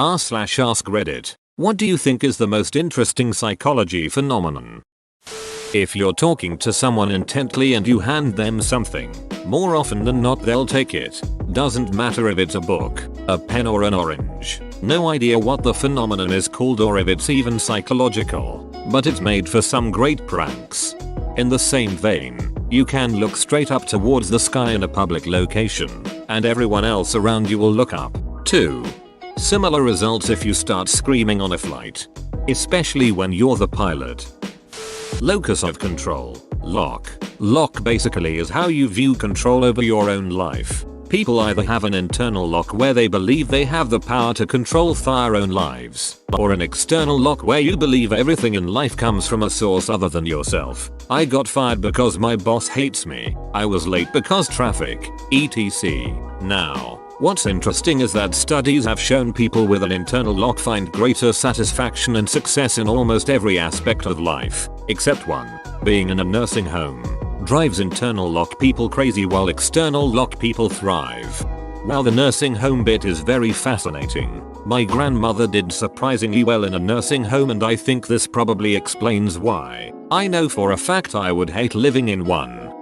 r/AskReddit. What do you think is the most interesting psychology phenomenon? If you're talking to someone intently and you hand them something, more often than not they'll take it. Doesn't matter if it's a book, a pen or an orange. No idea what the phenomenon is called or if it's even psychological, but it's made for some great pranks. In the same vein, you can look straight up towards the sky in a public location, and everyone else around you will look up, too. Similar results if you start screaming on a flight, especially when you're the pilot. Locus of control. Lock. Lock basically is how you view control over your own life. People either have an internal lock where they believe they have the power to control their own lives, or an external lock where you believe everything in life comes from a source other than yourself. I got fired because my boss hates me. I was late because traffic, etc. Now, what's interesting is that studies have shown people with an internal lock find greater satisfaction and success in almost every aspect of life, except one, being in a nursing home. Drives internal lock people crazy while external lock people thrive. While the nursing home bit is very fascinating, my grandmother did surprisingly well in a nursing home, and I think this probably explains why. I know for a fact I would hate living in one.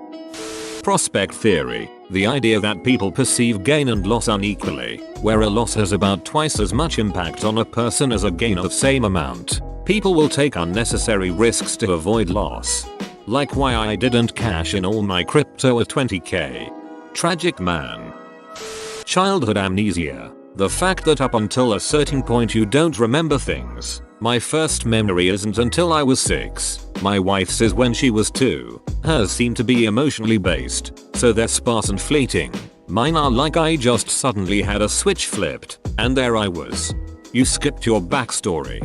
Prospect theory. The idea that people perceive gain and loss unequally, where a loss has about twice as much impact on a person as a gain of same amount. People will take unnecessary risks to avoid loss. Like why I didn't cash in all my crypto at 20k. Tragic man. Childhood amnesia. The fact that up until a certain point you don't remember things. My first memory isn't until I was 6. My wife's is when she was 2. Hers seem to be emotionally based, so they're sparse and fleeting. Mine are like I just suddenly had a switch flipped, and there I was. You skipped your backstory.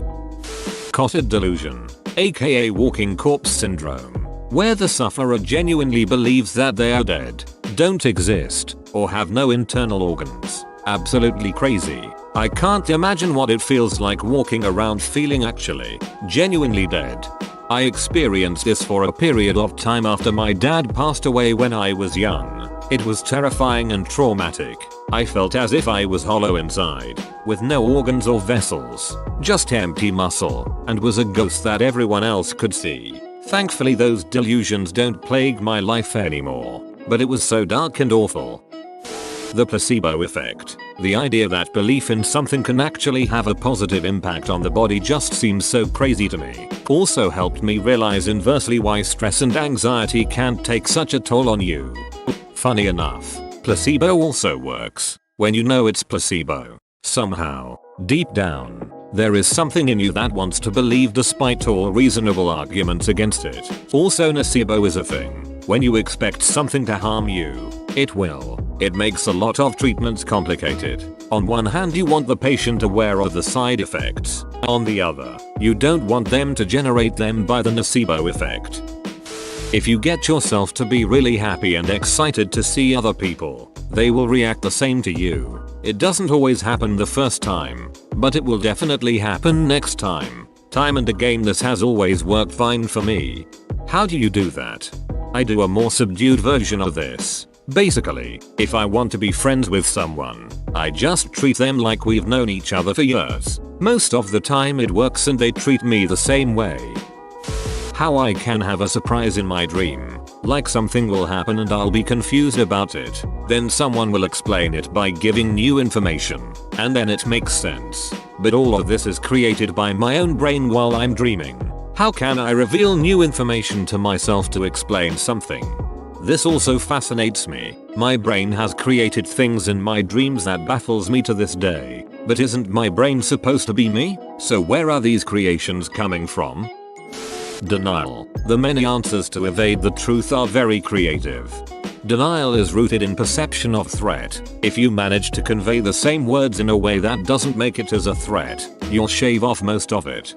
Cotard delusion, aka walking corpse syndrome, where the sufferer genuinely believes that they are dead, don't exist, or have no internal organs. Absolutely crazy. I can't imagine what it feels like walking around feeling actually, genuinely dead. I experienced this for a period of time after my dad passed away when I was young. It was terrifying and traumatic. I felt as if I was hollow inside, with no organs or vessels, just empty muscle, and was a ghost that everyone else could see. Thankfully those delusions don't plague my life anymore, but it was so dark and awful. The placebo effect. The idea that belief in something can actually have a positive impact on the body just seems so crazy to me. Also helped me realize inversely why stress and anxiety can take such a toll on you. Funny enough, placebo also works when you know it's placebo. Somehow, deep down, there is something in you that wants to believe despite all reasonable arguments against it. Also, nocebo is a thing. When you expect something to harm you, it will. It makes a lot of treatments complicated. On one hand you want the patient aware of the side effects. On the other, you don't want them to generate them by the nocebo effect. If you get yourself to be really happy and excited to see other people, they will react the same to you. It doesn't always happen the first time, but it will definitely happen next time. Time and again this has always worked fine for me. How do you do that? I do a more subdued version of this. Basically, if I want to be friends with someone, I just treat them like we've known each other for years. Most of the time it works and they treat me the same way. How I can have a surprise in my dream. Like something will happen and I'll be confused about it. Then someone will explain it by giving new information. And then it makes sense. But all of this is created by my own brain while I'm dreaming. How can I reveal new information to myself to explain something? This also fascinates me. My brain has created things in my dreams that baffles me to this day. But isn't my brain supposed to be me? So where are these creations coming from? Denial. The many answers to evade the truth are very creative. Denial is rooted in perception of threat. If you manage to convey the same words in a way that doesn't make it as a threat, you'll shave off most of it.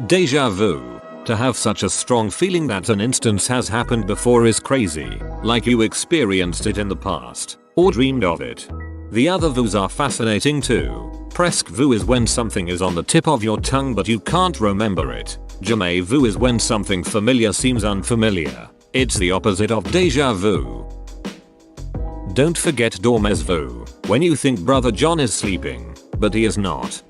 Deja vu. To have such a strong feeling that an instance has happened before is crazy, like you experienced it in the past, or dreamed of it. The other vus are fascinating too. Presque vu is when something is on the tip of your tongue but you can't remember it. Jamais vu is when something familiar seems unfamiliar. It's the opposite of deja vu. Don't forget dormez vu. When you think Brother John is sleeping, but he is not.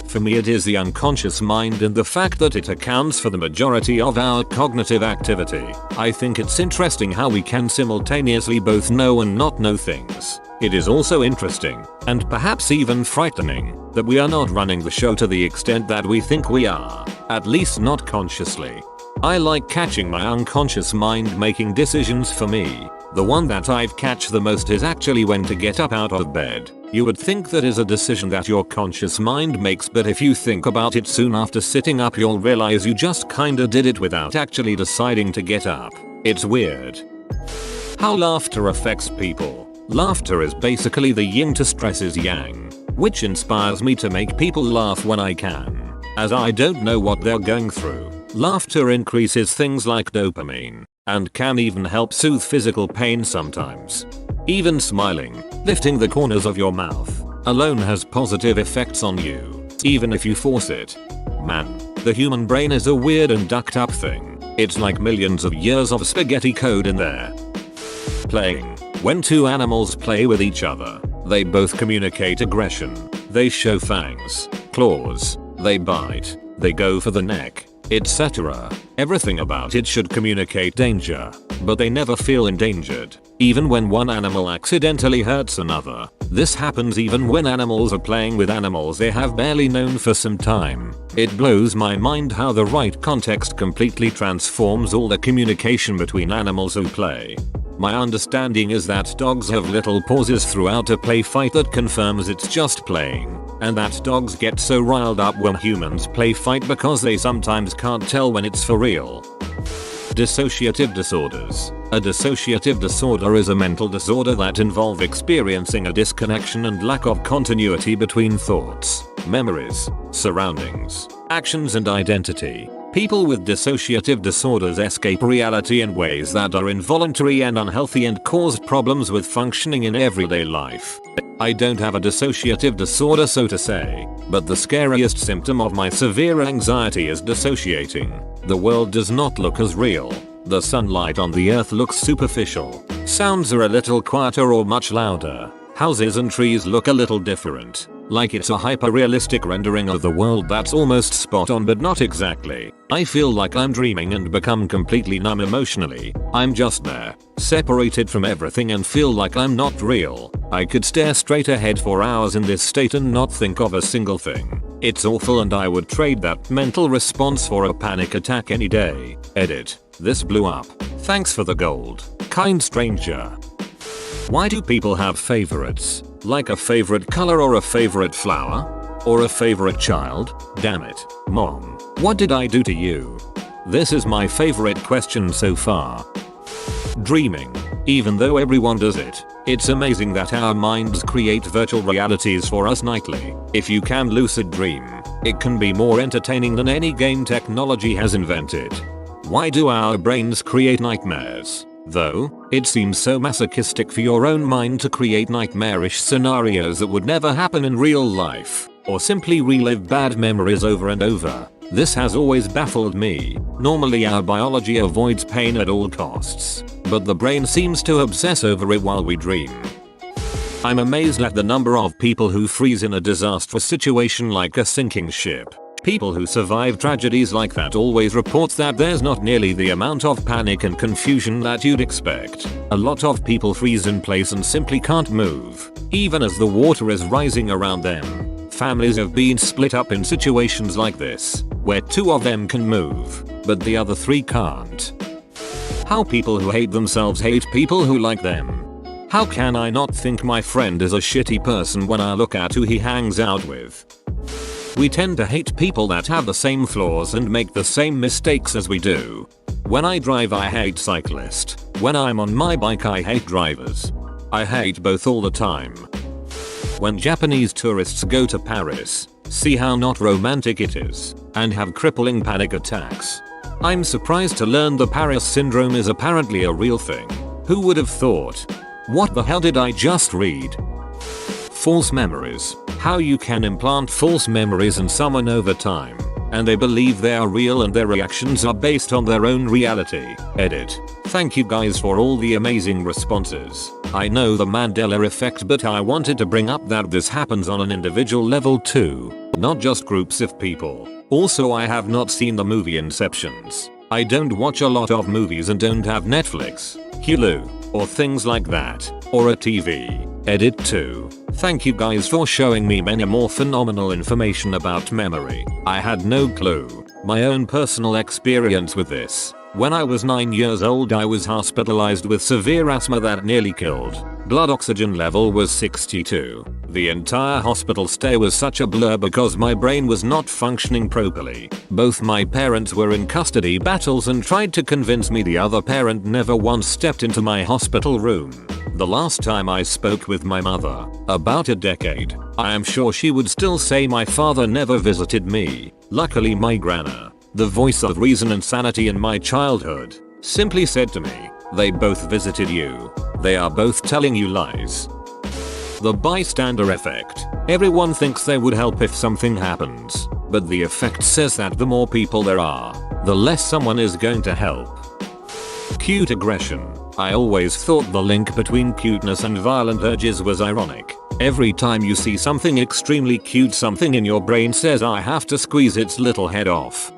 For me it is the unconscious mind and the fact that it accounts for the majority of our cognitive activity. I think it's interesting how we can simultaneously both know and not know things. It is also interesting, and perhaps even frightening, that we are not running the show to the extent that we think we are, at least not consciously. I like catching my unconscious mind making decisions for me. The one that I've catch the most is actually when to get up out of bed. You would think that is a decision that your conscious mind makes, but if you think about it soon after sitting up you'll realize you just kinda did it without actually deciding to get up. It's weird. How laughter affects people. Laughter is basically the yin to stress's yang, which inspires me to make people laugh when I can. As I don't know what they're going through, laughter increases things like dopamine, and can even help soothe physical pain sometimes. Even smiling, lifting the corners of your mouth, alone has positive effects on you, even if you force it. Man, the human brain is a weird and ducked up thing. It's like millions of years of spaghetti code in there. Playing. When two animals play with each other, they both communicate aggression. They show fangs, claws, they bite, they go for the neck, etc. Everything about it should communicate danger, but they never feel endangered, even when one animal accidentally hurts another. This happens even when animals are playing with animals they have barely known for some time. It blows my mind how the right context completely transforms all the communication between animals who play. My understanding is that dogs have little pauses throughout a play fight that confirms it's just playing, and that dogs get so riled up when humans play fight because they sometimes can't tell when it's for real. Dissociative disorders. A dissociative disorder is a mental disorder that involves experiencing a disconnection and lack of continuity between thoughts, memories, surroundings, actions and identity. People with dissociative disorders escape reality in ways that are involuntary and unhealthy and cause problems with functioning in everyday life. I don't have a dissociative disorder so to say, but the scariest symptom of my severe anxiety is dissociating. The world does not look as real. The sunlight on the earth looks superficial. Sounds are a little quieter or much louder. Houses and trees look a little different. Like it's a hyper-realistic rendering of the world that's almost spot on but not exactly. I feel like I'm dreaming and become completely numb emotionally. I'm just there, separated from everything and feel like I'm not real. I could stare straight ahead for hours in this state and not think of a single thing. It's awful and I would trade that mental response for a panic attack any day. Edit. This blew up. Thanks for the gold. Kind stranger. Why do people have favorites? Like a favorite color or a favorite flower? Or a favorite child? Damn it, Mom. What did I do to you? This is my favorite question so far. Dreaming. Even though everyone does it, it's amazing that our minds create virtual realities for us nightly. If you can lucid dream, it can be more entertaining than any game technology has invented. Why do our brains create nightmares? Though, it seems so masochistic for your own mind to create nightmarish scenarios that would never happen in real life, or simply relive bad memories over and over. This has always baffled me. Normally our biology avoids pain at all costs, but the brain seems to obsess over it while we dream. I'm amazed at the number of people who freeze in a disastrous situation like a sinking ship. People who survive tragedies like that always report that there's not nearly the amount of panic and confusion that you'd expect. A lot of people freeze in place and simply can't move, even as the water is rising around them. Families have been split up in situations like this, where two of them can move, but the other three can't. How people who hate themselves hate people who like them. How can I not think my friend is a shitty person when I look at who he hangs out with? We tend to hate people that have the same flaws and make the same mistakes as we do. When I drive I hate cyclists. When I'm on my bike I hate drivers. I hate both all the time. When Japanese tourists go to Paris, see how not romantic it is, and have crippling panic attacks. I'm surprised to learn the Paris syndrome is apparently a real thing. Who would have thought? What the hell did I just read? False memories. How you can implant false memories in someone over time, and they believe they are real and their reactions are based on their own reality. Edit. Thank you guys for all the amazing responses. I know the Mandela effect, but I wanted to bring up that this happens on an individual level too, not just groups of people. Also, I have not seen the movie Inceptions. I don't watch a lot of movies and don't have Netflix, Hulu, or things like that, or a TV. Edit 2. Thank you guys for showing me many more phenomenal information about memory. I had no clue. My own personal experience with this. When I was 9 years old, I was hospitalized with severe asthma that nearly killed. Blood oxygen level was 62. The entire hospital stay was such a blur because my brain was not functioning properly. Both my parents were in custody battles and tried to convince me the other parent never once stepped into my hospital room. The last time I spoke with my mother, about a decade, I am sure she would still say my father never visited me. Luckily my grandma, the voice of reason and sanity in my childhood, simply said to me, "They both visited you. They are both telling you lies." The bystander effect. Everyone thinks they would help if something happens, but the effect says that the more people there are, the less someone is going to help. Cute aggression. I always thought the link between cuteness and violent urges was ironic. Every time you see something extremely cute, something in your brain says I have to squeeze its little head off.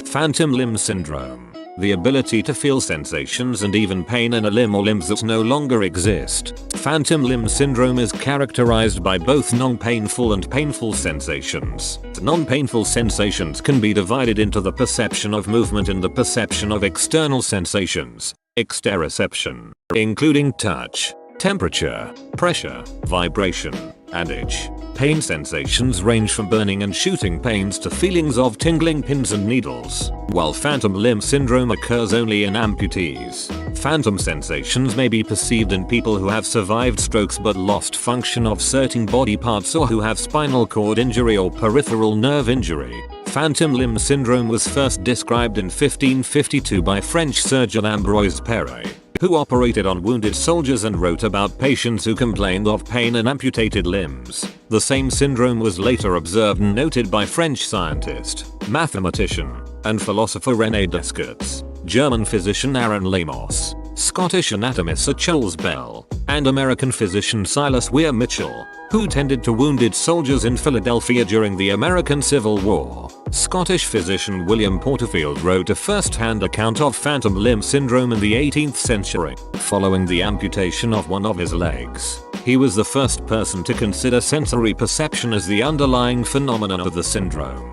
Phantom limb syndrome. The ability to feel sensations and even pain in a limb or limbs that no longer exist. Phantom limb syndrome is characterized by both non-painful and painful sensations. Non-painful sensations can be divided into the perception of movement and the perception of external sensations, exteroception, including touch, temperature, pressure, vibration, and itch. Pain sensations range from burning and shooting pains to feelings of tingling pins and needles, while phantom limb syndrome occurs only in amputees. Phantom sensations may be perceived in people who have survived strokes but lost function of certain body parts, or who have spinal cord injury or peripheral nerve injury. Phantom limb syndrome was first described in 1552 by French surgeon Ambroise Paré, who operated on wounded soldiers and wrote about patients who complained of pain in amputated limbs. The same syndrome was later observed and noted by French scientist, mathematician, and philosopher René Descartes, German physician Aaron Lamos, Scottish anatomist Sir Charles Bell, and American physician Silas Weir Mitchell, who tended to wounded soldiers in Philadelphia during the American Civil War. Scottish physician William Porterfield wrote a first-hand account of phantom limb syndrome in the 18th century, following the amputation of one of his legs. He was the first person to consider sensory perception as the underlying phenomenon of the syndrome.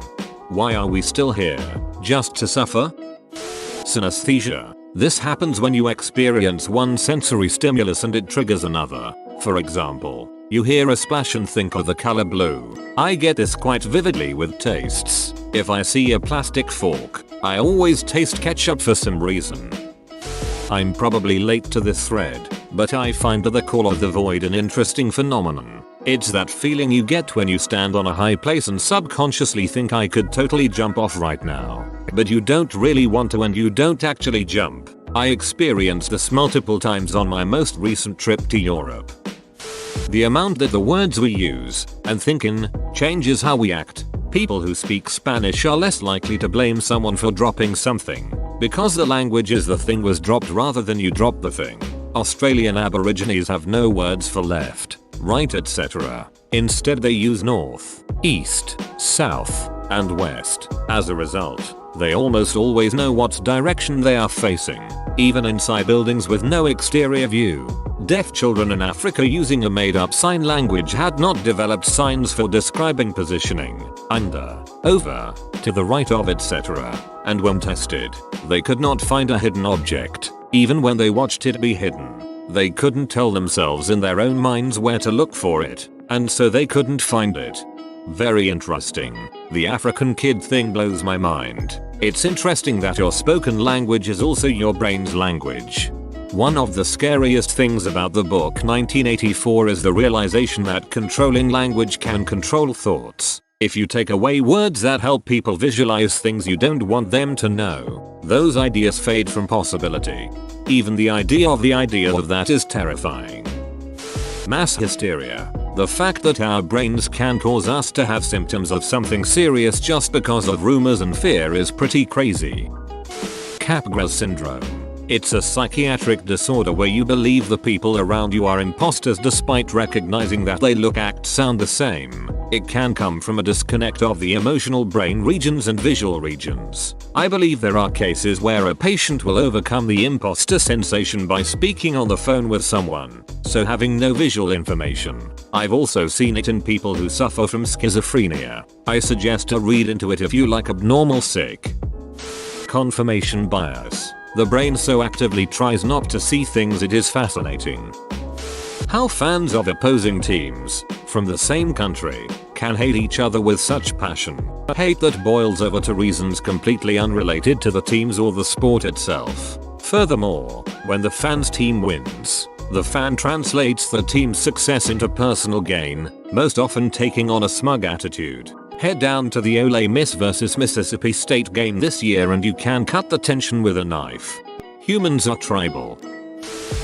Why are we still here? Just to suffer? Synesthesia. This happens when you experience one sensory stimulus and it triggers another. For example, you hear a splash and think of the color blue. I get this quite vividly with tastes. If I see a plastic fork, I always taste ketchup for some reason. I'm probably late to this thread, but I find the call of the void an interesting phenomenon. It's that feeling you get when you stand on a high place and subconsciously think I could totally jump off right now. But you don't really want to and you don't actually jump. I experienced this multiple times on my most recent trip to Europe. The amount that the words we use and think in changes how we act. People who speak Spanish are less likely to blame someone for dropping something, because the language is the thing was dropped rather than you dropped the thing. Australian Aborigines have no words for left, right, etc. Instead they use north, east, south, and west. As a result, they almost always know what direction they are facing, even inside buildings with no exterior view. Deaf children in Africa using a made-up sign language had not developed signs for describing positioning, under, over, to the right of, etc. And when tested, they could not find a hidden object, even when they watched it be hidden. They couldn't tell themselves in their own minds where to look for it, and so they couldn't find it. Very interesting. The African kid thing blows my mind. It's interesting that your spoken language is also your brain's language. One of the scariest things about the book 1984 is the realization that controlling language can control thoughts. If you take away words that help people visualize things you don't want them to know, those ideas fade from possibility. Even the idea of that is terrifying. Mass hysteria. The fact that our brains can cause us to have symptoms of something serious just because of rumors and fear is pretty crazy. Capgras syndrome. It's a psychiatric disorder where you believe the people around you are imposters despite recognizing that they look, act, sound the same. It can come from a disconnect of the emotional brain regions and visual regions. I believe there are cases where a patient will overcome the imposter sensation by speaking on the phone with someone, so having no visual information. I've also seen it in people who suffer from schizophrenia. I suggest to read into it if you like abnormal sick. Confirmation bias. The brain so actively tries not to see things it is fascinating. How fans of opposing teams, from the same country, can hate each other with such passion. A hate that boils over to reasons completely unrelated to the teams or the sport itself. Furthermore, when the fan's team wins, the fan translates the team's success into personal gain, most often taking on a smug attitude. Head down to the Ole Miss vs Mississippi State game this year and you can cut the tension with a knife. Humans are tribal.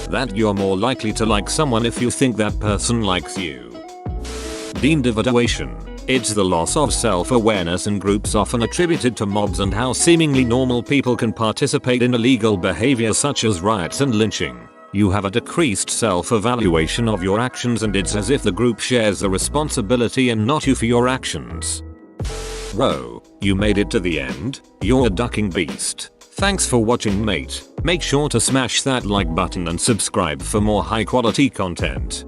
That you're more likely to like someone if you think that person likes you. Deindividuation. It's the loss of self-awareness in groups often attributed to mobs and how seemingly normal people can participate in illegal behavior such as riots and lynching. You have a decreased self-evaluation of your actions and it's as if the group shares the responsibility and not you for your actions. Bro, you made it to the end? You're a ducking beast. Thanks for watching, mate. Make sure to smash that like button and subscribe for more high quality content.